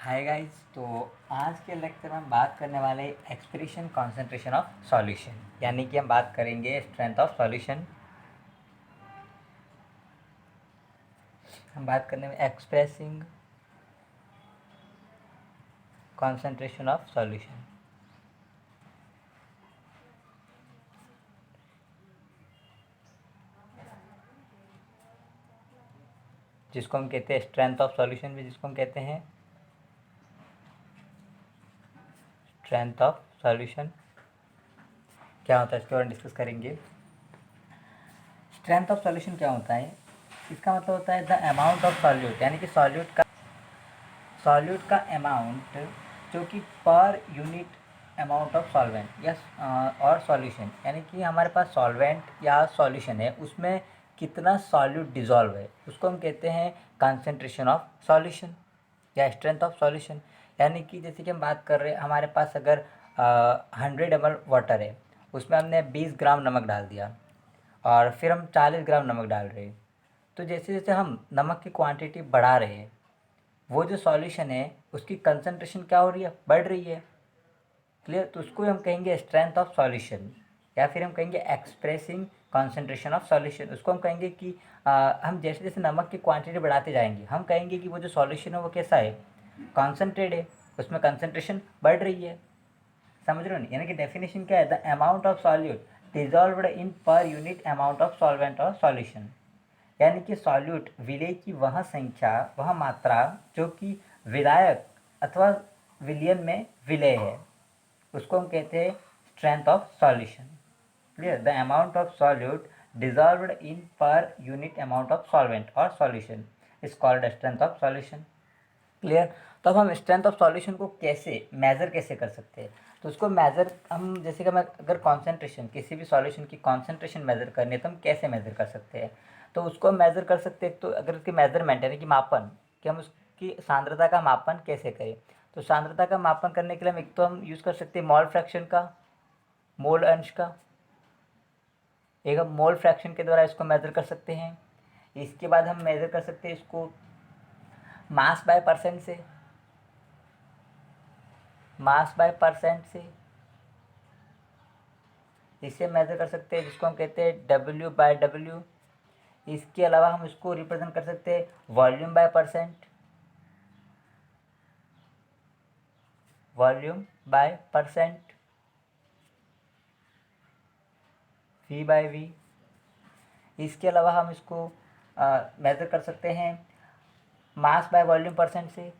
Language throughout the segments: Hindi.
Hi guys. तो आज के लेक्चर में हम बात करने वाले एक्सप्रेशन कंसंट्रेशन ऑफ सॉल्यूशन, यानी कि हम बात करेंगे स्ट्रेंथ ऑफ सॉल्यूशन। हम बात करने में एक्सप्रेसिंग कंसंट्रेशन ऑफ सॉल्यूशन, जिसको हम कहते हैं स्ट्रेंथ ऑफ सॉल्यूशन भी जिसको हम कहते हैं स्ट्रेंथ ऑफ सॉल्यूशन। क्या होता है इसके बारे में डिस्कस करेंगे। स्ट्रेंथ ऑफ सॉल्यूशन क्या होता है? इसका मतलब होता है द अमाउंट ऑफ सॉल्यूट, यानी कि सॉल्यूट का अमाउंट जो कि पर यूनिट अमाउंट ऑफ सॉल्वेंट या और सॉल्यूशन, यानी कि हमारे पास सॉल्वेंट या सॉल्यूशन है, उसमें कितना सॉल्यूट डिज़ोल्व है, उसको हम कहते हैं कंसंट्रेशन ऑफ सॉल्यूशन या स्ट्रेंथ ऑफ सॉल्यूशन। यानी कि जैसे कि हम बात कर रहे हैं, हमारे पास अगर 100 ml वाटर है, उसमें हमने 20 ग्राम नमक डाल दिया और फिर हम 40 ग्राम नमक डाल रहे हैं। तो जैसे जैसे हम नमक की क्वांटिटी बढ़ा रहे हैं, वो जो सॉल्यूशन है उसकी कंसंट्रेशन क्या हो रही है, बढ़ रही है। क्लियर? तो उसको हम कहेंगे स्ट्रेंथ ऑफ सॉल्यूशन, या फिर हम कहेंगे एक्सप्रेसिंग कंसंट्रेशन ऑफ सॉल्यूशन। उसको हम कहेंगे कि हम जैसे जैसे नमक की क्वांटिटी बढ़ाते जाएंगे, हम कहेंगे कि वो जो सॉल्यूशन है वो कैसा है, कॉन्सेंट्रेट है, उसमें कंसंट्रेशन बढ़ रही है। समझ रहे हो नहीं? यानी कि डेफिनेशन क्या है, the amount of solute dissolved in पर यूनिट अमाउंट ऑफ सॉल्वेंट और सॉल्यूशन। यानी कि सॉल्यूट विलेय की वह संख्या, वह मात्रा जो कि विलायक अथवा विलयन में विलेय है, उसको हम कहते हैं strength of solution. Clear? The amount of solute dissolved in पर यूनिट अमाउंट ऑफ सॉल्वेंट और solution is called strength of solution. Clear? तो अब हम स्ट्रेंथ ऑफ सॉल्यूशन को कैसे मेज़र कैसे कर सकते हैं? तो उसको मेज़र हम, जैसे कि मैं अगर कॉन्सेंट्रेशन, किसी भी सॉल्यूशन की कॉन्सेंट्रेशन मेज़र करनी है तो हम कैसे मेज़र कर सकते हैं? तो उसको हम मेज़र कर सकते हैं, तो अगर उसकी मेज़रमेंट यानी कि मापन, कि हम उसकी सांद्रता का मापन कैसे करें। तो सांद्रता का मापन करने के लिए हम एक तो हम यूज़ कर सकते हैं मोल फ्रैक्शन का, मोल अंश का। एक हम मोल फ्रैक्शन के द्वारा इसको मेज़र कर सकते हैं। इसके बाद हम मेज़र कर सकते हैं इसको मास बाय परसेंट से, मास बाय परसेंट से इसे मेज़र कर सकते हैं, जिसको हम कहते हैं डब्ल्यू बाय डब्ल्यू। इसके अलावा हम इसको रिप्रेजेंट कर सकते हैं volume by percent, volume by percent, V by V. इसके अलावा हम इसको मेज़र कर सकते हैं मास बाय वॉल्यूम परसेंट से,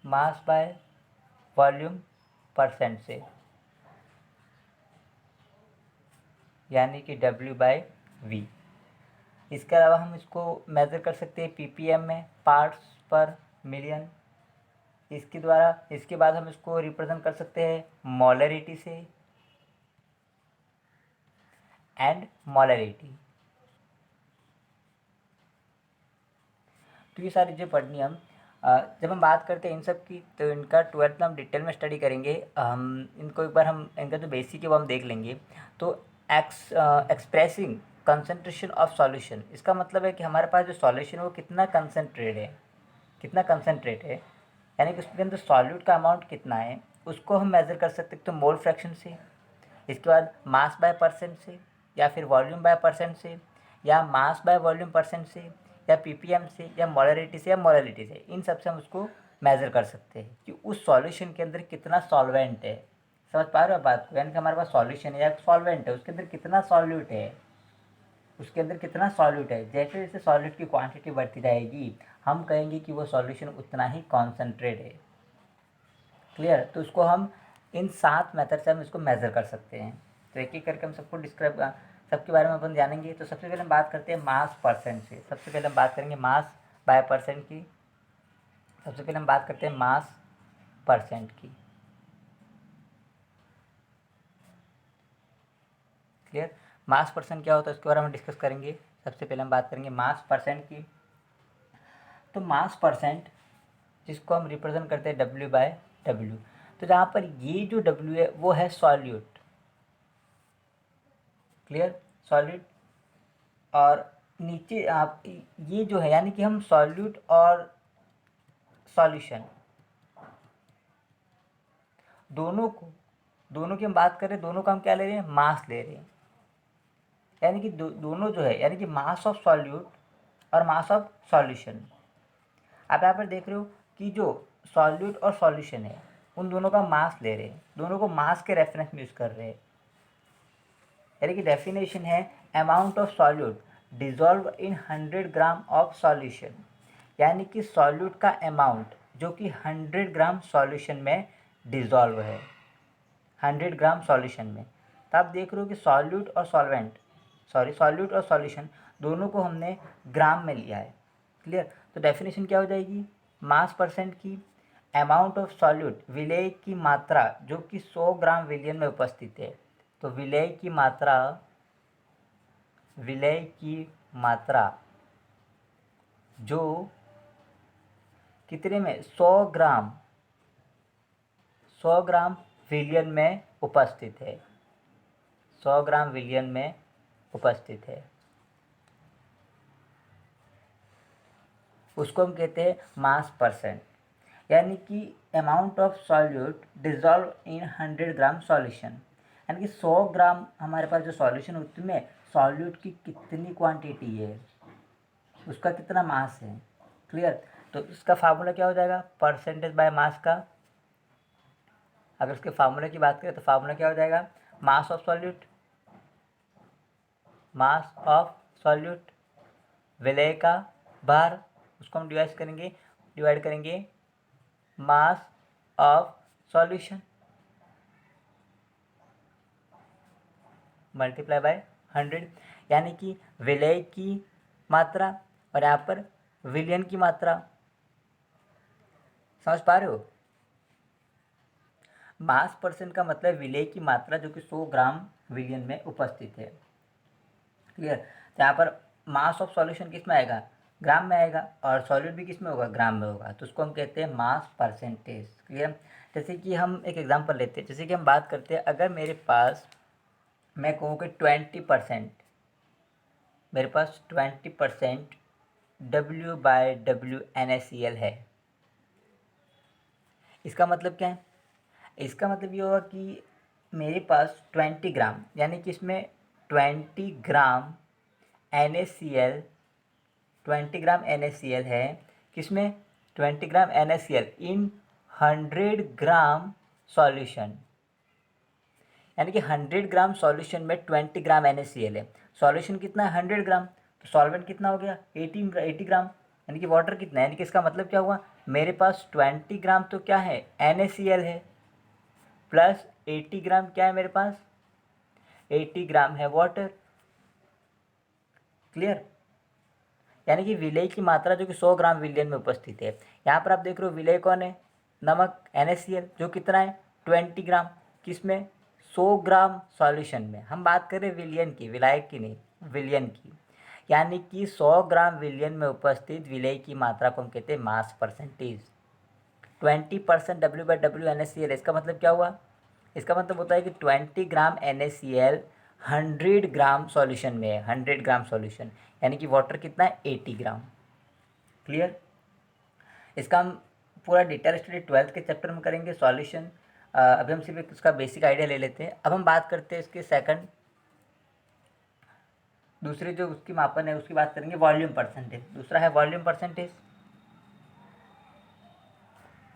मास बाय वॉल्यूम परसेंट से, यानी कि डब्ल्यू बाय वी। इसके अलावा हम इसको मेज़र कर सकते हैं पीपीएम में, पार्ट्स पर मिलियन। इसके द्वारा, इसके बाद हम इसको रिप्रेजेंट कर सकते हैं मोलरिटी से एंड मोलरिटी। तो ये सारी चीज़ें पढ़नी हम जब हम बात करते हैं इन सब की, तो इनका 12th में हम डिटेल में स्टडी करेंगे। हम इनको एक बार, हम इनका जो बेसिक है वो हम देख लेंगे। तो एक्सप्रेसिंग कंसंट्रेशन ऑफ सॉल्यूशन, इसका मतलब है कि हमारे पास जो सॉल्यूशन है वो कितना कंसंट्रेट है, कितना कंसंट्रेट है, यानी कि उसके अंदर सॉल्यूट का अमाउंट कितना है, उसको हम मेज़र कर सकते हैं तो मोल फ्रैक्शन से। इसके बाद मास बाय परसेंट से, या फिर वॉल्यूम बाय परसेंट से, या मास बाय वॉल्यूम परसेंट से, या पीपीएम से, या मोलरिटी से, या मोलरिटी से। इन सब से हम उसको मेज़र कर सकते हैं कि उस सॉल्यूशन के अंदर कितना सॉल्वेंट है। समझ पा रहे हो बात को? यानी कि हमारे पास सॉल्यूशन है या सॉल्वेंट है, उसके अंदर कितना सॉल्यूट है, उसके अंदर कितना सॉल्यूट है। जैसे जैसे सॉल्यूट की क्वांटिटी बढ़ती जाएगी, हम कहेंगे कि वो सॉल्यूशन उतना ही कॉन्सेंट्रेट है। क्लियर? तो उसको हम इन 7 मेथड से हम इसको मेज़र कर सकते हैं। तो एक एक करके हम सबको डिस्क्राइब, सबके बारे में अपन जानेंगे। तो सबसे पहले हम बात करते हैं मास परसेंट से। सबसे पहले हम बात करेंगे मास बाय परसेंट की। सबसे पहले हम बात करते हैं मास परसेंट की। क्लियर? मास परसेंट क्या होता है उसके बारे में डिस्कस करेंगे। सबसे पहले हम बात करेंगे मास परसेंट की। तो मास परसेंट, जिसको हम रिप्रेजेंट करते हैं डब्ल्यू बाय डब्ल्यू। तो जहाँ पर ये जो डब्ल्यू है वो है सॉल्यूट। क्लियर? सॉल्यूट। और नीचे आप ये जो है, यानी कि हम सॉल्यूट और सॉल्यूशन। दोनों की हम बात करें, दोनों का हम क्या ले रहे हैं, मास ले रहे हैं। यानी कि दोनों जो है, यानी कि मास ऑफ सॉल्यूट और मास ऑफ सॉल्यूशन। आप यहाँ पर देख रहे हो कि जो सॉल्यूट और सॉल्यूशन है उन दोनों का मास ले रहे हैं, दोनों को मास के रेफरेंस में यूज़ कर रहे हैं। यानी कि डेफिनेशन है amount of solute dissolve in 100 gram of solution. यानी कि सॉल्यूट का अमाउंट जो कि 100 ग्राम सॉल्यूशन में डिजॉल्व है, 100 ग्राम सॉल्यूशन में। तो आप देख रहे हो कि सॉल्यूट और सॉल्यूट और सॉल्यूशन दोनों को हमने ग्राम में लिया है। क्लियर। तो डेफिनेशन क्या हो जाएगी, मास परसेंट की अमाउंट ऑफ सॉल्यूट विलेय की मात्रा जो कि 100 ग्राम विलियन में उपस्थित है। तो विलेय की मात्रा जो कितने में, 100 ग्राम विलियन में उपस्थित है, 100 ग्राम विलियन में उपस्थित है, उसको हम कहते हैं मास परसेंट। यानी कि amount of solute dissolve in 100 gram solution. यानी कि 100 ग्राम हमारे पास जो सॉल्यूशन होती है उसमें सॉल्यूट की कितनी क्वांटिटी है, उसका कितना मास है। क्लियर। तो इसका फार्मूला क्या हो जाएगा, परसेंटेज बाय मास का। अगर उसके फार्मूले की बात करें तो फार्मूला क्या हो जाएगा, मास ऑफ सॉल्यूट विलेय का भार, उसको हम डिवाइड करेंगे mass of solution multiply by 100। यानी कि विलेय की मात्रा और यहाँ पर विलियन की मात्रा। समझ पा रहे हो। मास परसेंट का मतलब विलेय की मात्रा जो कि 100 ग्राम विलियन में उपस्थित है। क्लियर। तो यहाँ पर मास ऑफ सॉल्यूशन किस में आएगा, ग्राम में आएगा, और सॉल्यूट भी किस में होगा, ग्राम में होगा। तो उसको हम कहते हैं मास परसेंटेज। क्लियर। जैसे कि हम एक एग्जांपल लेते हैं, जैसे कि हम बात करते हैं, अगर मेरे पास, मैं कहूँ कि 20%, मेरे पास 20% W/W NaCl है। इसका मतलब क्या है, इसका मतलब ये होगा कि मेरे पास 20 ग्राम, यानी कि इसमें 20 ग्राम NaCl, 20 ग्राम NaCl है। किसमें, 20 ग्राम NaCl इन 100 ग्राम सॉल्यूशन। यानी कि 100 ग्राम सॉल्यूशन में 20 ग्राम NaCl है। सॉल्यूशन कितना है, 100 ग्राम। तो सॉल्वेंट कितना हो गया, 80 ग्राम। यानी कि वाटर कितना है, यानी कि इसका मतलब क्या हुआ, मेरे पास 20 ग्राम तो क्या है, NaCl है, प्लस 80 ग्राम क्या है मेरे पास, 80 ग्राम है वाटर। क्लियर। यानी कि विलेय की मात्रा जो कि 100 ग्राम विलियन में उपस्थित है। यहाँ पर आप देख रहे हो विलेय कौन है, नमक NaCl, जो कितना है 20 ग्राम, किसमें, 100 ग्राम सॉल्यूशन में। हम बात करें विलियन की, विलायक की नहीं, विलियन की। यानी कि 100 ग्राम विलियन में उपस्थित विलेय की मात्रा को हम कहते हैं मास परसेंटेज। 20% W/W NaCl। इसका मतलब क्या हुआ, इसका मतलब होता है कि 20 ग्राम NaCl 100 ग्राम सॉल्यूशन में है, 100 ग्राम सॉल्यूशन। यानी कि वाटर कितना है, 80 ग्राम। क्लियर। इसका हम पूरा डिटेल स्टडी 12th के चैप्टर में करेंगे, सॉल्यूशन। अभी हम सिर्फ इसका बेसिक आइडिया ले लेते हैं। अब हम बात करते हैं इसके सेकंड, दूसरी जो उसकी मापन है उसकी बात करेंगे, वॉल्यूम परसेंटेज। दूसरा है वॉल्यूम परसेंटेज,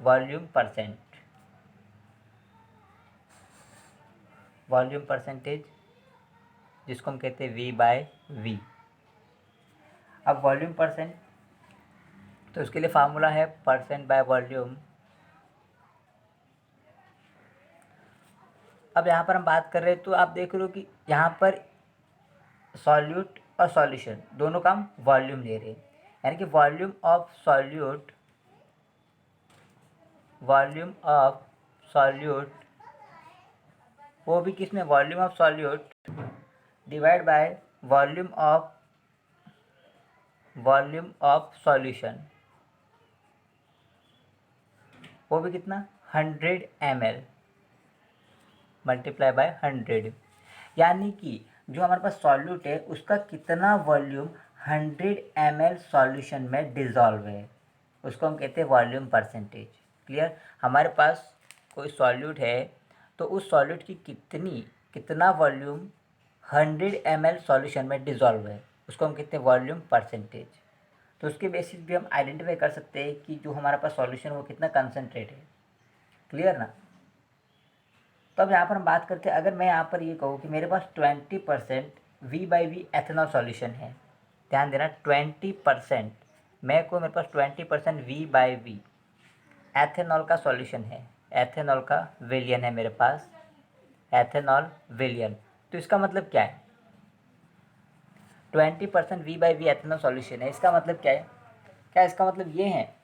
वॉल्यूम परसेंटेज जिसको हम कहते हैं V/V। अब वॉल्यूम परसेंट, तो उसके लिए फार्मूला है परसेंट बाय वॉल्यूम। अब यहाँ पर हम बात कर रहे हैं, तो आप देख रहे हो कि यहाँ पर सॉल्यूट और सॉल्यूशन दोनों का हम वॉल्यूम ले रहे हैं। यानी कि वॉल्यूम ऑफ सॉल्यूट वो भी किसमें, volume of solute divide by volume of solution, वो भी कितना, 100 ml मल्टीप्लाई बाय 100। यानी कि जो हमारे पास सॉल्यूट है उसका कितना वॉल्यूम 100 ml सॉल्यूशन में डिजॉल्व है। उसको हम कहते हैं वॉल्यूम परसेंटेज। क्लियर। हमारे पास कोई सॉल्यूट है तो उस सॉल्यूट की कितना वॉल्यूम 100 ml सॉल्यूशन में डिज़ोल्व है, उसको हम कहते हैं वॉल्यूम परसेंटेज। तो उसके बेसिस भी हम आइडेंटिफाई कर सकते हैं कि जो हमारे पास सॉल्यूशन वो कितना कंसनट्रेट है। क्लियर ना। तो अब यहाँ पर हम बात करते हैं, अगर मैं यहाँ पर ये कहूँ कि मेरे पास 20% V/V एथेनॉल सॉल्यूशन है, ध्यान देना 20%, मैं को मेरे पास 20% V/V एथेनॉल का सॉल्यूशन है, एथेनॉल का विलियन है मेरे पास, एथेनॉल विलियन। तो इसका मतलब क्या है, 20% V/V एथेनॉल सॉल्यूशन है, इसका मतलब क्या है, क्या इसका मतलब ये है,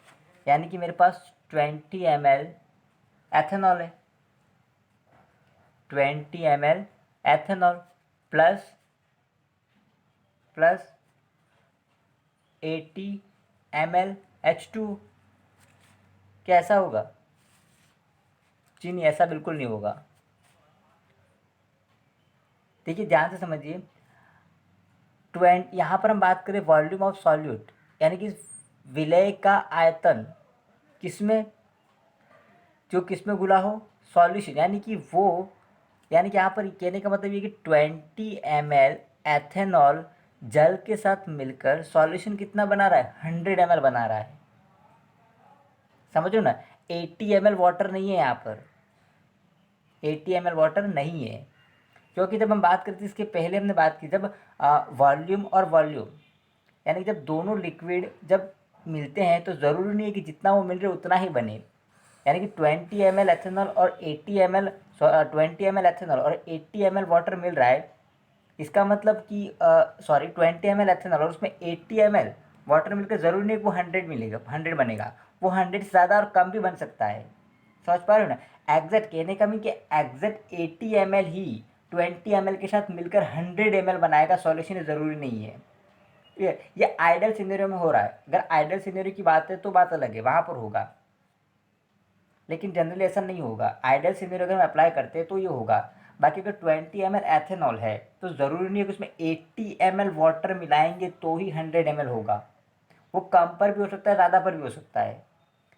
यानी कि मेरे पास 20 ml एथेनॉल है, 20 ml ethanol plus 80 ml H2। क्या ऐसा होगा? जी नहीं, ऐसा बिल्कुल नहीं होगा। देखिए ध्यान से समझिए, यहाँ पर हम बात करें वॉल्यूम ऑफ सॉल्यूट, यानी कि विलय का आयतन किसमें, जो किसमें घुला हो, सॉल्यूशन, यानी कि वो, यानी कि यहाँ पर कहने का मतलब ये कि 20 ml एथेनॉल जल के साथ मिलकर सॉल्यूशन कितना बना रहा है, 100 ml बना रहा है। समझो ना, 80 ml वाटर नहीं है यहाँ पर, 80 ml वाटर नहीं है, क्योंकि जब हम बात करते इसके पहले हमने बात की, जब वॉल्यूम और वॉल्यूम, यानी कि जब दोनों लिक्विड जब मिलते हैं तो ज़रूरी नहीं है कि जितना वो मिल रहे उतना ही बने, यानी कि 20 ml एथेनॉल और 80 ml 20 ml एथेनॉल और 80 ml वाटर मिल रहा है, इसका मतलब कि 20 ml एथेनॉल और उसमें 80 ml वाटर मिलकर ज़रूरी नहीं कि वो 100 मिलेगा, 100 बनेगा, वो 100 से ज़्यादा और कम भी बन सकता है। समझ पा रहे हो ना, एग्जैक्ट कहने का मीन कि एग्जैक्ट 80 ml ही 20 ml के साथ मिलकर 100 ml बनाएगा सॉल्यूशन, ज़रूरी नहीं है। ये आइडल सिनेरियो में हो रहा है, अगर आइडल सिनेरियो की बात है तो बात अलग है, वहाँ पर होगा, लेकिन जनरली ऐसा नहीं होगा। आइडल सिनेरियो अगर हम अप्लाई करते हैं तो ये होगा। बाकी अगर 20 ml एथेनॉल है तो ज़रूरी नहीं है कि उसमें 80 ml वाटर मिलाएंगे तो ही 100 ml होगा, वो कम पर भी हो सकता है, ज़्यादा पर भी हो सकता है।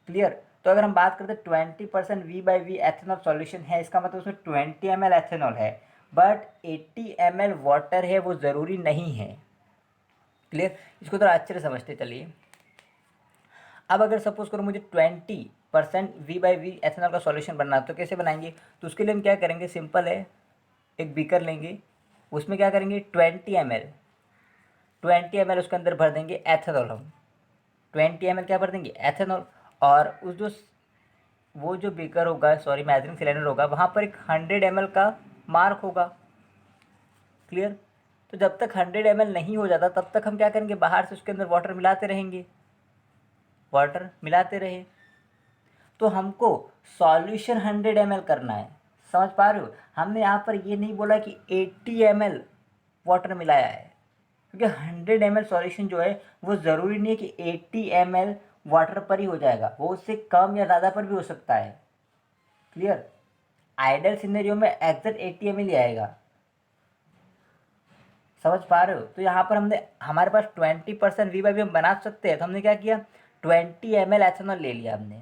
क्लियर। तो अगर हम बात करते हैं 20% V/V एथेनॉल सॉल्यूशन है, इसका मतलब उसमें 20 ml एथेनॉल है बट 80 ml वाटर है, वो ज़रूरी नहीं है। क्लियर। इसको थोड़ा अच्छे से समझते चलिए। अब अगर सपोज करो मुझे 20% V/V एथेनॉल का सॉल्यूशन बनना है तो कैसे बनाएंगे, तो उसके लिए हम क्या करेंगे, सिंपल है, एक बीकर लेंगे, उसमें क्या करेंगे 20 ml उसके अंदर भर देंगे एथेनॉल, हम 20 ml क्या भर देंगे, एथेनॉल, और उस जो वो जो बीकर होगा, सॉरी मेजरिंग सिलेंडर होगा, वहाँ पर एक 100 ml का मार्क होगा। क्लियर। तो जब तक 100 ml नहीं हो जाता तब तक हम क्या करेंगे, बाहर से उसके अंदर वाटर मिलाते रहेंगे, वाटर मिलाते रहे, तो हमको सॉल्यूशन 100 ml करना है। समझ पा रहे हो, हमने यहाँ पर ये नहीं बोला कि 80 ml वाटर मिलाया है, क्योंकि 100 ml सॉल्यूशन जो है वो ज़रूरी नहीं है कि 80 ml वाटर पर ही हो जाएगा, वो उससे कम या ज़्यादा पर भी हो सकता है। क्लियर। आइडल सिनेरियो में एग्जैक्ट 80 ml ही आएगा। समझ पा रहे हो, तो यहाँ पर हमने, हमारे पास 20% V/V हम बना सकते हैं, तो हमने क्या किया, 20 ml एथेनॉल ले लिया हमने,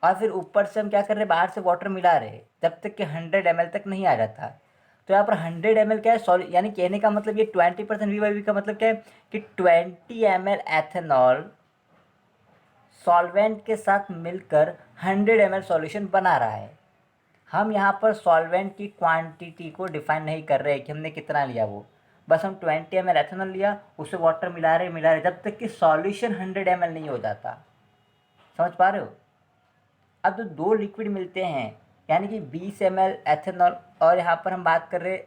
और फिर ऊपर से हम क्या कर रहे हैं, बाहर से वाटर मिला रहे हैं जब तक कि 100 ml तक नहीं आ जाता। तो यहाँ पर 100 ml क्या है, सॉरी, यानी कहने का मतलब ये 20% V/V का मतलब क्या है कि 20 ml एथेनॉल सॉल्वेंट के साथ मिलकर 100 ml सॉल्यूशन बना रहा है। हम यहाँ पर सॉल्वेंट की क्वांटिटी को डिफाइन नहीं कर रहे कि हमने कितना लिया, वो बस हम 20 ml एथेनॉल लिया, उससे वाटर मिला रहे जब तक कि सॉल्यूशन 100 ml नहीं हो जाता। समझ पा रहे हो। अब जो दो लिक्विड मिलते हैं, यानी कि 20 ml एथेनॉल और यहाँ पर हम बात कर रहे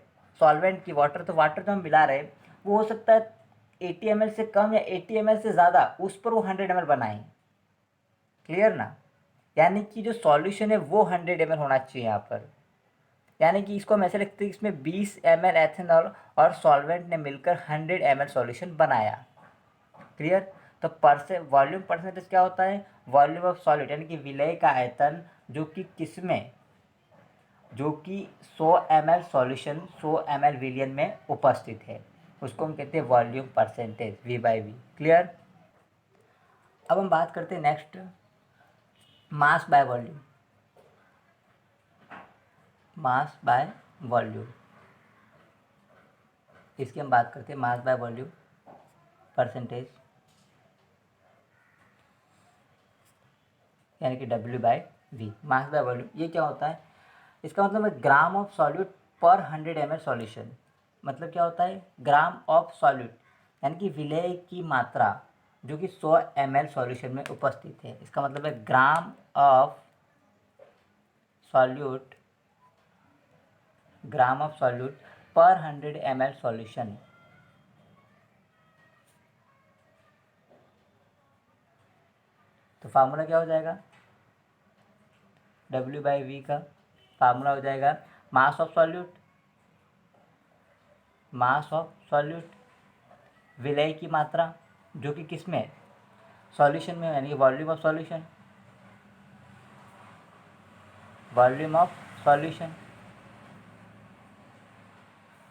सॉल्वेंट की, वाटर, तो वाटर जो हम मिला रहे वो हो सकता है 80 ml से कम या 80 ml से ज़्यादा, उस पर वो 100 ml बनाएं। क्लियर ना, यानी कि जो सॉल्यूशन है वो 100 ml होना चाहिए यहाँ पर, यानी कि इसको हम ऐसे लिखते हैं, इसमें 20 ml एथेनॉल और सॉल्वेंट ने मिलकर 100 ml सॉल्यूशन बनाया। क्लियर। तो वॉल्यूम परसेंटेज क्या होता है, वॉल्यूम ऑफ सॉलिड, यानी कि विलय का आयतन जो कि किसमें, जो कि 100 ml सॉल्यूशन 100 ml विलियन में उपस्थित है, उसको हम कहते हैं वॉल्यूम परसेंटेज V/V। क्लियर। अब हम बात करते हैं next mass by volume. Mass by volume, इसकी हम बात करते हैं मास बाय वॉल्यूम परसेंटेज, यानी कि W/V, मास बाय वॉल्यूम। ये क्या होता है? इसका मतलब है ग्राम ऑफ सॉल्यूट पर 100 ml सॉल्यूशन। मतलब क्या होता है? ग्राम ऑफ सॉल्यूट यानी कि विलेय की मात्रा जो कि 100 ml सॉल्यूशन में उपस्थित है। इसका मतलब है gram of solute, gram of solute पर 100 ml सॉल्यूशन। तो फार्मूला क्या हो जाएगा? W/V का फार्मूला हो जाएगा mass of solute, mass of solute विलेय की मात्रा जो कि किस में? सॉल्यूशन में, यानी volume of solution, volume of solution.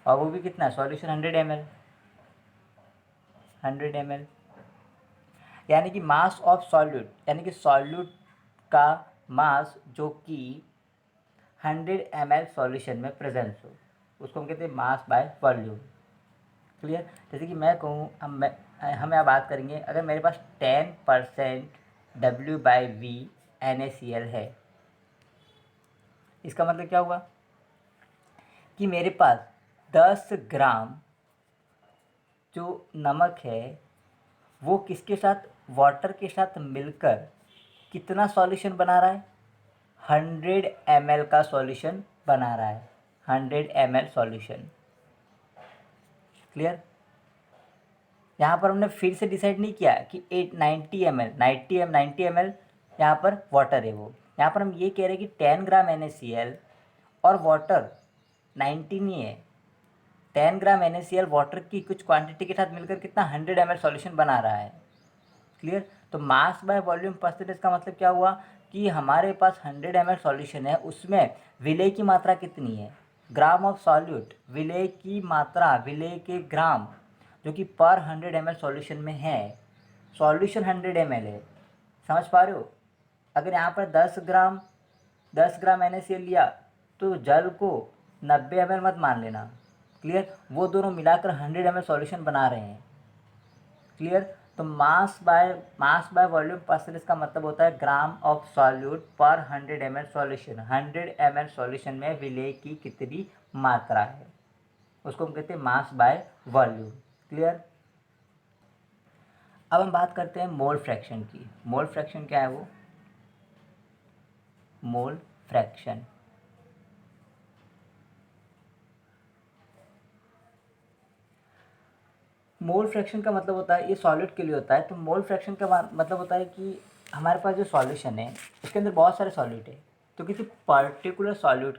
और वो भी कितना है? सॉल्यूशन 100 ml, 100 ml, यानी कि मास ऑफ सॉल्यूट यानी कि सॉल्यूट का मास जो कि 100 ml सॉल्यूशन में प्रेजेंस हो, उसको हम कहते हैं मास बाय वॉल्यूम। क्लियर? जैसे कि मैं कहूँ, हम यहाँ बात करेंगे, अगर मेरे पास 10% W/V NaCl है, इसका मतलब क्या हुआ कि मेरे पास 10 ग्राम जो नमक है वो किसके साथ? वाटर के साथ मिलकर कितना सॉल्यूशन बना रहा है? 100 ml का सॉल्यूशन बना रहा है, 100 ml सॉल्यूशन। क्लियर? यहाँ पर हमने फिर से डिसाइड नहीं किया कि 90 ml, 90 ml यहाँ पर वाटर है। वो यहाँ पर हम ये कह रहे हैं कि 10 ग्राम NaCl और वाटर 90 नहीं है, 10 ग्राम NaCl वाटर की कुछ क्वांटिटी के साथ मिलकर कितना? 100 ml सॉल्यूशन बना रहा है। क्लियर? तो मास बाय वॉल्यूम परसेंटेज का मतलब क्या हुआ कि हमारे पास 100 ml सॉल्यूशन है, उसमें विलेय की मात्रा कितनी है? ग्राम ऑफ सॉल्यूट, विलेय की मात्रा, विलेय के ग्राम जो कि पर 100 ml सॉल्यूशन में है। सॉल्यूशन 100 ml है, समझ पा रहे हो? अगर यहाँ पर 10 ग्राम NaCl लिया तो जल को 90 ml मत मान लेना। क्लियर? वो दोनों मिलाकर 100 ml सॉल्यूशन बना रहे हैं। क्लियर? तो मास बाय वॉल्यूम परसेंटेज का मतलब होता है ग्राम ऑफ सॉल्यूट पर 100 ml सॉल्यूशन। 100 ml सॉल्यूशन में विलेय की कितनी मात्रा है, उसको हम कहते हैं मास बाय वॉल्यूम। क्लियर? अब हम बात करते हैं मोल फ्रैक्शन की। मोल फ्रैक्शन क्या है? वो मोल फ्रैक्शन, मोल फ्रैक्शन का मतलब होता है, ये सॉलिड के लिए होता है। तो मोल फ्रैक्शन का मतलब होता है कि हमारे पास जो सॉल्यूशन है उसके अंदर बहुत सारे सॉल्यूट है, तो किसी पर्टिकुलर सॉल्यूट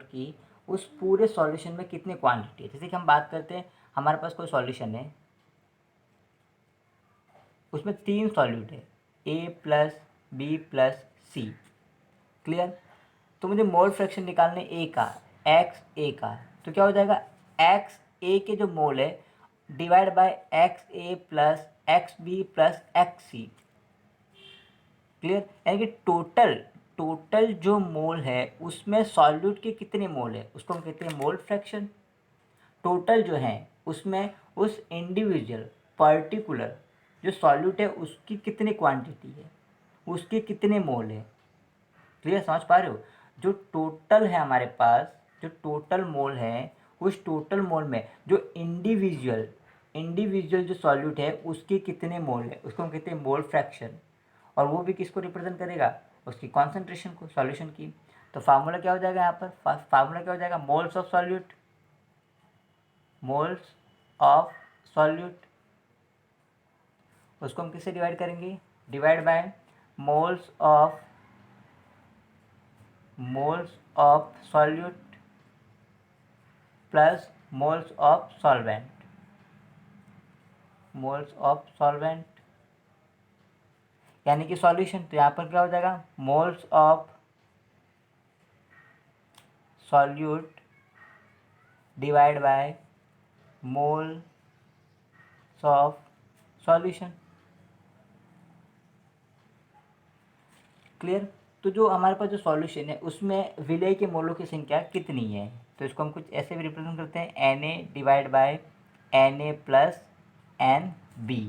की उस पूरे सॉल्यूशन में कितनी क्वांटिटी है। जैसे कि हम बात करते हैं, हमारे पास कोई सॉल्यूशन है, उसमें 3 सॉल्यूट है, A+B+C। क्लियर? तो मुझे मोल फ्रैक्शन निकालने ए का, एक्स ए का, तो क्या हो जाएगा? एक्स ए के जो मोल है divide by x a plus x b plus x c. Clear? यानी कि टोटल जो मोल है उसमें सॉल्यूट के कितने मोल है, उसको हम कहते हैं मोल फ्रैक्शन। टोटल जो है उसमें उस इंडिविजुअल पर्टिकुलर जो सॉल्यूट है उसकी कितनी क्वांटिटी है, उसके कितने मोल है। क्लियर? समझ पा रहे हो? जो टोटल है हमारे पास, जो टोटल मोल है, उस टोटल मोल में जो इंडिविजुअल जो सॉल्यूट है उसके कितने मोल है, उसको हम कहते हैं मोल फ्रैक्शन। और वो भी किसको रिप्रेजेंट करेगा? उसकी कॉन्सेंट्रेशन को, सॉल्यूशन की। तो फार्मूला क्या हो जाएगा यहाँ पर? फार्मूला क्या हो जाएगा? Moles of solute, moles of solute, उसको हम किससे डिवाइड करेंगे? Divide by moles of solute plus moles of solvent, moles of solvent यानी कि सॉल्यूशन। तो यहाँ पर क्या हो जाएगा? Moles of solute divide by moles of solution. Clear. तो जो हमारे पास जो सॉल्यूशन है उसमें विलय के मोलों की संख्या कितनी है, तो इसको हम कुछ ऐसे भी रिप्रेजेंट करते हैं, Na divide by Na plus Nb।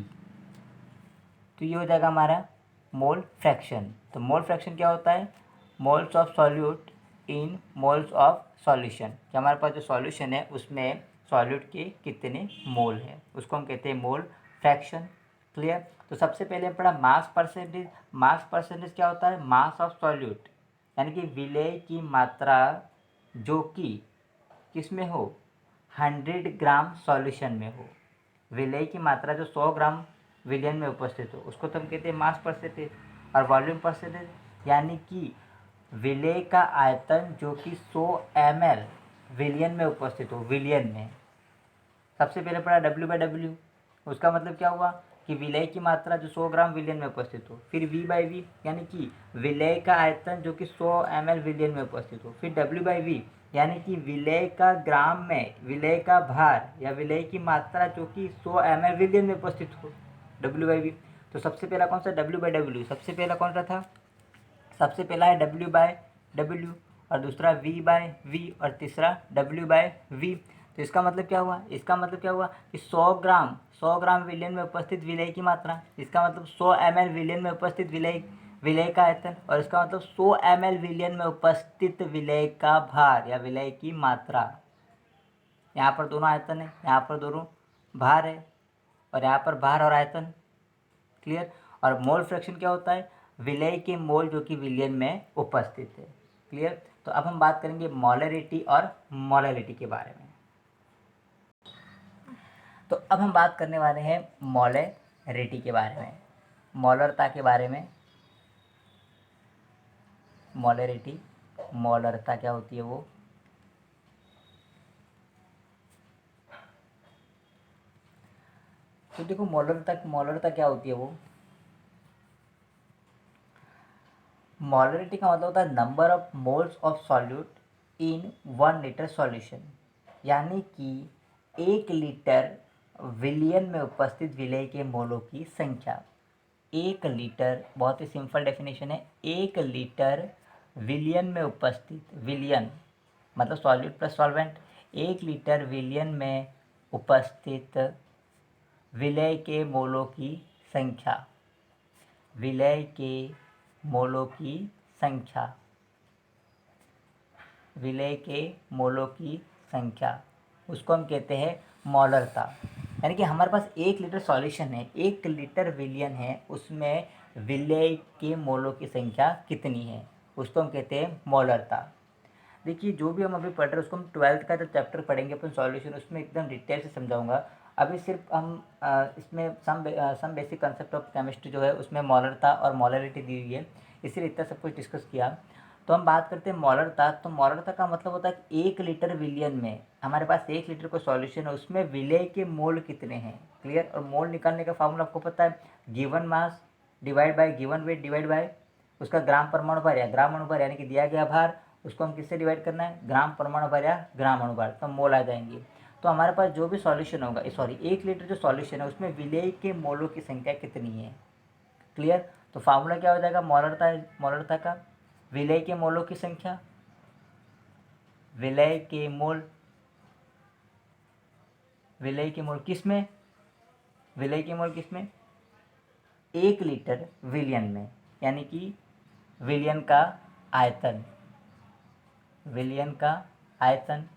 तो ये हो जाएगा हमारा मोल फ्रैक्शन। तो मोल फ्रैक्शन क्या होता है, moles of solute in moles of solution, कि हमारे पास जो सॉल्यूशन है उसमें सॉल्यूट के कितने मोल हैं, उसको हम कहते हैं मोल फ्रैक्शन। क्लियर। तो सबसे पहले हम पढ़ा मास परसेंटेज। मास परसेंटेज क्या होता है, मास ऑफ सॉल्यूट, यानी कि विलय की मात्रा जो कि किसमें हो, 100 ग्राम सॉल्यूशन में हो। विलय की मात्रा जो 100 ग्राम विलियन में उपस्थित हो उसको तो हम कहते हैं मास परसेंटेज। और वॉल्यूम परसेंटेज यानी कि विलय का आयतन जो कि 100 ml विलियन में उपस्थित हो, विलियन में। सबसे पहले पढ़ा W/W, उसका मतलब क्या हुआ कि विलय की मात्रा जो 100 ग्राम विलियन में उपस्थित हो। फिर V/V यानी कि विलय का आयतन जो कि 100 ml विलियन में उपस्थित हो। फिर W/V यानी कि विलय का ग्राम में विलय का भार या विलय की मात्रा जो कि 100 ml विलियन में उपस्थित हो, W/V। तो सबसे पहला कौन सा, W/W। सबसे पहला कौन सा था, सबसे पहला है W/W, और दूसरा V/V, और तीसरा W/V। तो इसका मतलब क्या हुआ, इसका मतलब क्या हुआ कि 100 ग्राम विलयन में उपस्थित विलय की मात्रा, इसका मतलब 100 ml विलयन में उपस्थित विलय का आयतन, और इसका मतलब 100 ml विलयन में उपस्थित विलय का भार या विलय की मात्रा। यहाँ पर दोनों आयतन है, यहाँ पर दोनों भार है, और यहाँ पर भार और आयतन। क्लियर। और मोल फ्रैक्शन क्या होता है, विलय के मोल जो कि विलियन में उपस्थित है। क्लियर। तो अब हम बात करेंगे मोलरिटी और मोलैलिटी के बारे में। तो अब हम बात करने वाले हैं मोलरिटी के बारे में, मोलरता के बारे में। मोलरिटी, मोलरता क्या होती है वो, तो देखो मोलरता क्या होती है वो, मोलरिटी का मतलब होता है number of moles of solute in 1 litre solution, यानी कि 1 लीटर विलियन में उपस्थित विलय के मोलों की संख्या। 1 लीटर, बहुत ही सिंपल डेफिनेशन है, 1 लीटर विलियन में उपस्थित, विलियन मतलब सॉल्यूट प्लस सॉल्वेंट, 1 लीटर विलियन में उपस्थित विलय के मोलों की संख्या, विलय के मोलों की संख्या, विलय के मोलों की संख्या, उसको हम कहते हैं मोलरता। यानी कि हमारे पास 1 लीटर सॉल्यूशन है, 1 लीटर विलियन है, उसमें विलय के मोलों की संख्या कितनी है, उसको हम कहते हैं मोलरता। देखिए जो भी हम अभी पढ़ रहे हैं उसको हम 12th का जो चैप्टर पढ़ेंगे अपन सॉल्यूशन, उसमें एकदम डिटेल से समझाऊंगा। अभी सिर्फ हम इसमें some basic concept of chemistry जो है उसमें मोलरता और मोलरिटी दी हुई है, इसलिए इतना सब कुछ डिस्कस किया। तो हम बात करते हैं मोलरता। तो मोलरता का मतलब होता है कि 1 लीटर विलियन में हमारे पास 1 लीटर का सॉल्यूशन है, उसमें विलय के मोल कितने हैं। क्लियर। और मोल निकालने का फार्मूला आपको पता है, given mass divide by given weight divide by उसका ग्राम परमाणु भार या ग्राम अणुभार, यानी कि दिया गया भार उसको हम किससे डिवाइड करना है, ग्राम परमाणु भार या ग्राम अणुभार, तो मोल आ जाएंगे। तो हमारे पास जो भी सॉल्यूशन होगा, सॉरी 1 लीटर जो सॉल्यूशन है उसमें विलय के मोलों की संख्या कितनी है। क्लियर। तो फार्मूला क्या हो जाएगा मोलरता का, विलय के मोलों की संख्या, विलय के मोल, विलय के मोल किसमें, विलय के मोल किसमें, 1 लीटर विलियन में, यानी कि विलियन का आयतन, विलियन का आयतन।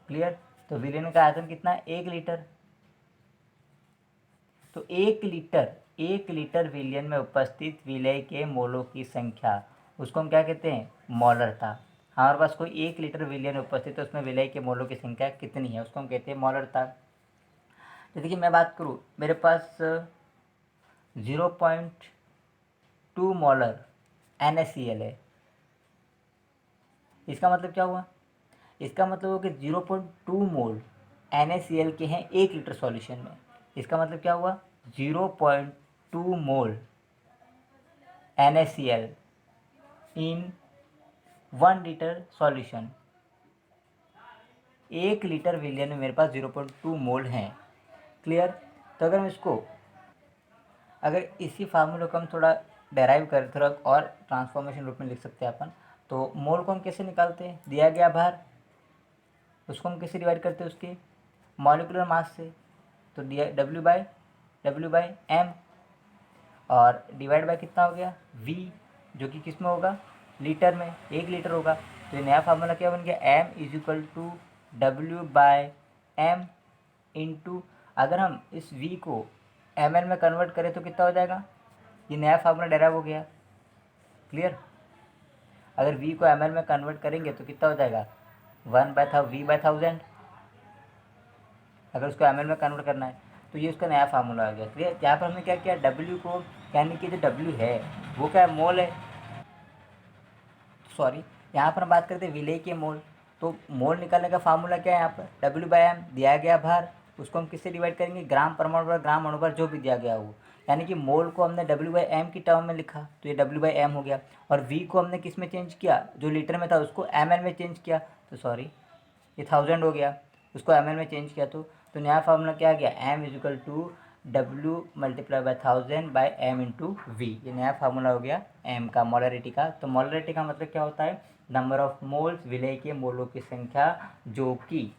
क्लियर। तो विलियन का आयतन कितना, 1 लीटर। तो 1 लीटर विलियन में उपस्थित विलय के मोलों की संख्या, उसको हम क्या कहते हैं, मोलरता। हमारे पास कोई 1 लीटर विलियन उपस्थित है, उसमें विलय के मोलों की संख्या कितनी है, उसको हम कहते हैं मोलरता। जैसे कि मैं बात करूँ, मेरे पास 0.2 मोलर NaCl है, इसका मतलब क्या हुआ, इसका मतलब हो कि 0.2 मोल NaCl के हैं 1 लीटर सॉल्यूशन में। इसका मतलब क्या हुआ, 0.2 मोल NaCl इन 1 लीटर सॉल्यूशन। 1 लीटर विलियन में मेरे पास 0.2 मोल हैं, क्लियर। तो अगर हम इसको, अगर इसी फार्मूले को हम थोड़ा डेराइव करें, थोड़ा और ट्रांसफॉर्मेशन रूप में लिख सकते हैं अपन। तो मोल को हम कैसे निकालते हैं, दिया गया भार उसको हम कैसे डिवाइड करते हैं उसके मॉलिक्यूलर मास से, तो दिया W बाई M, और डिवाइड बाय कितना हो गया V, जो कि किस में होगा, लीटर में, 1 लीटर होगा। तो ये नया फार्मूला क्या बन गया, M is equal to W by M into, अगर हम इस V को ml में कन्वर्ट करें तो कितना हो जाएगा, ये नया फार्मूला डेराइव हो गया। क्लियर। अगर V को ml में कन्वर्ट करेंगे तो कितना हो जाएगा, V बाय 1000। अगर उसको ml में कन्वर्ट करना है तो ये उसका नया फार्मूला आ गया। क्लियर। यहाँ पर हमने क्या किया, W को, यानी कि जो W है वो क्या है, मोल है। सॉरी, यहाँ पर हम बात करते हैं विलेय के मोल। तो मोल निकालने का फार्मूला क्या है, यहाँ पर W बाय M, दिया गया भार उसको हम किससे डिवाइड करेंगे, ग्राम परमाणु भर, ग्राम अणु भर, जो भी दिया गया हो। यानी कि मोल को हमने W बाई M की टर्म में लिखा तो ये W बाई M हो गया, और V को हमने किस में चेंज किया, जो लीटर में था उसको ml में चेंज किया, तो सॉरी ये 1000 हो गया, उसको ml में चेंज किया। तो नया फार्मूला क्या आ गया, M is equal to W multiply by 1000 by M into V। ये नया फार्मूला हो गया M का, मोलरिटी का। तो मोलरिटी का मतलब क्या होता है, नंबर ऑफ मोल्स, विलेय के मोलों की संख्या जो कि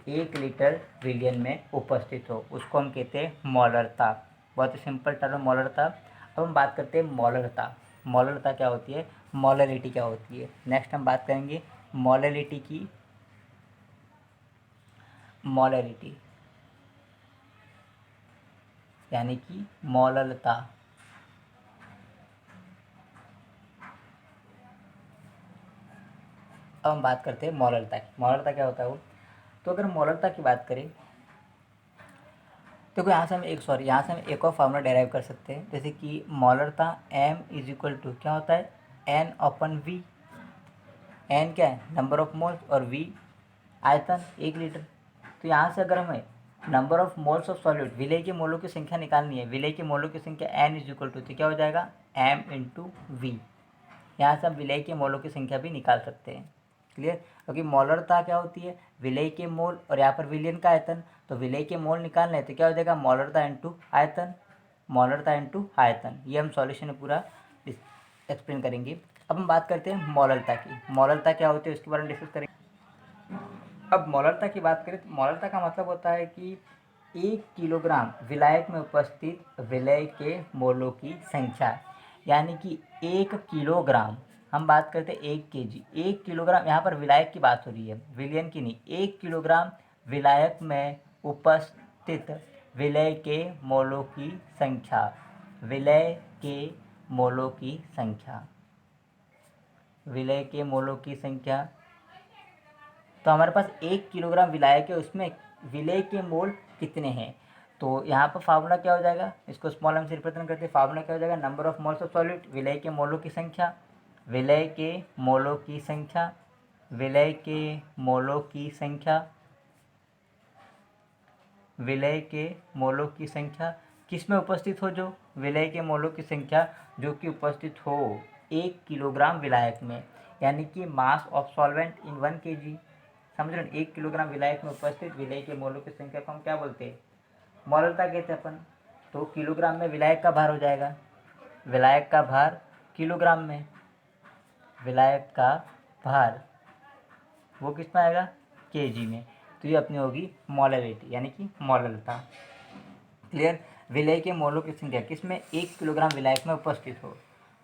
1 लीटर विलियन में उपस्थित हो, उसको हम कहते हैं मोलरता। बहुत ही सिंपल टर्म मोलरता। अब हम बात करते हैं मोलरता। मोलरता क्या होती है, मोलरिटी क्या होती है। नेक्स्ट हम बात करेंगे मोलरिटी की, मोलरिटी यानी कि मोलरता। अब हम बात करते हैं मोलरता की। मोलरता क्या होता है वो, तो अगर मोलरता की बात करें तो यहाँ से हम एक और फार्मूला डेराइव कर सकते हैं, जैसे कि मोलरता M इज इक्वल टू क्या होता है, N अपन V। N क्या है, नंबर ऑफ मोल्स, और V आयतन 1 लीटर। तो यहाँ से अगर हमें number of moles of solute, विलेय के मोलों की संख्या निकालनी है, विलेय के मोलों की संख्या N इज इक्वल टू, तो क्या हो जाएगा, M इंटू V। यहाँ से हम विलेय के मोलों की संख्या भी निकाल सकते हैं। क्लियर। क्योंकि मोलरता क्या होती है, विलेय के मोल, और यहाँ पर विलियन का आयतन, तो विलेय के मोल निकालना है तो क्या हो जाएगा, मोलरता इंटू आयतन, मोलरता इंटू आयतन। ये हम सॉल्यूशन में पूरा एक्सप्लेन करेंगे। अब हम बात करते हैं मोलरता की। मोलरता क्या होती है उसके बारे में डिस्कस करेंगे। अब मोलरता की बात करें तो मोलरता का मतलब होता है कि 1 किलोग्राम विलायक में उपस्थित विलेय के मोलों की संख्या, यानी कि 1 किलोग्राम, हम बात करते हैं 1 केजी, 1 किलोग्राम, यहाँ पर विलायक की बात हो रही है, विलियन की नहीं। 1 किलोग्राम विलायक में उपस्थित विलेय के मोलों की संख्या, विलेय के मोलों की संख्या, विलेय के मोलों की संख्या। तो हमारे पास 1 किलोग्राम विलायक है, उसमें विलेय के मोल कितने हैं। तो यहाँ पर फार्मूला क्या हो जाएगा, इसको स्मॉल एम से रिप्रेजेंट करते हैं। फार्मूला क्या हो जाएगा, number of moles of solute, विलेय के मोलों की संख्या, विलेय के मोलों की संख्या, विलेय के मोलों की संख्या, विलेय के मोलों की संख्या, किस में उपस्थित हो, जो विलेय के मोलों की संख्या जो कि उपस्थित हो 1 किलोग्राम विलायक में, यानी कि mass of solvent in 1 kg। समझ रहे, 1 किलोग्राम विलायक में उपस्थित विलेय के मोलों की संख्या को हम क्या बोलते हैं, मोलरता कहते हैं अपन। तो किलोग्राम में विलायक का भार हो जाएगा, विलायक का भार किलोग्राम में, विलायक का भार वो किस में आएगा, केजी में। तो ये अपनी होगी मोलरिटी, यानी कि मोलरता। क्लियर। विलेय के मोलों की संख्या किस में, 1 किलोग्राम विलायक में उपस्थित हो।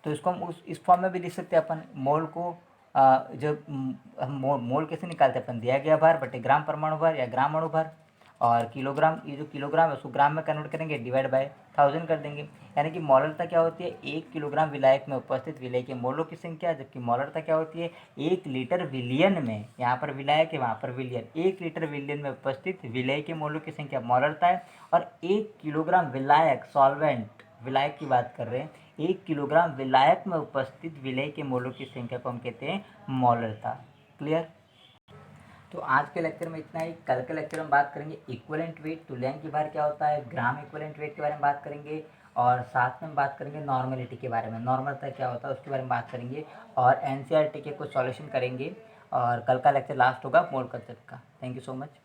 तो इसको हम इस फॉर्म में भी लिख सकते हैं अपन, मोल को जब हम मोल कैसे निकालते हैं अपन, दिया गया भार बटे ग्राम परमाणु भार या ग्राम अणु भार, और किलोग्राम, ये जो किलोग्राम है उसको ग्राम में कन्वर्ट करेंगे, डिवाइड बाय 1000 कर देंगे। यानी कि मोलरता क्या होती है, 1 किलोग्राम विलायक में उपस्थित विलेय के मोलों की संख्या, जबकि मोलरता क्या होती है, 1 लीटर विलियन में, यहाँ पर विलायक है वहाँ पर विलियन, 1 लीटर विलियन में उपस्थित विलेय के मोलों की संख्या मोलरता है। और 1 किलोग्राम विलायक, सॉल्वेंट विलायक की बात कर रहे हैं, 1 किलोग्राम विलायक में उपस्थित विलेय के मोलों की संख्या को हम कहते हैं मोलरता। क्लियर। तो आज के लेक्चर में इतना ही। कल के लेक्चर में बात करेंगे इक्विवेलेंट वेट, तुल्यांक भार क्या होता है, ग्राम इक्विवेलेंट वेट के बारे में बात करेंगे, और साथ में बात करेंगे नॉर्मलिटी के बारे में, नॉर्मलता क्या होता है उसके बारे में बात करेंगे, और एनसीईआरटी के कुछ सॉल्यूशन करेंगे। और कल का लेक्चर लास्ट होगा मोल कंसेप्ट का। Thank you so much.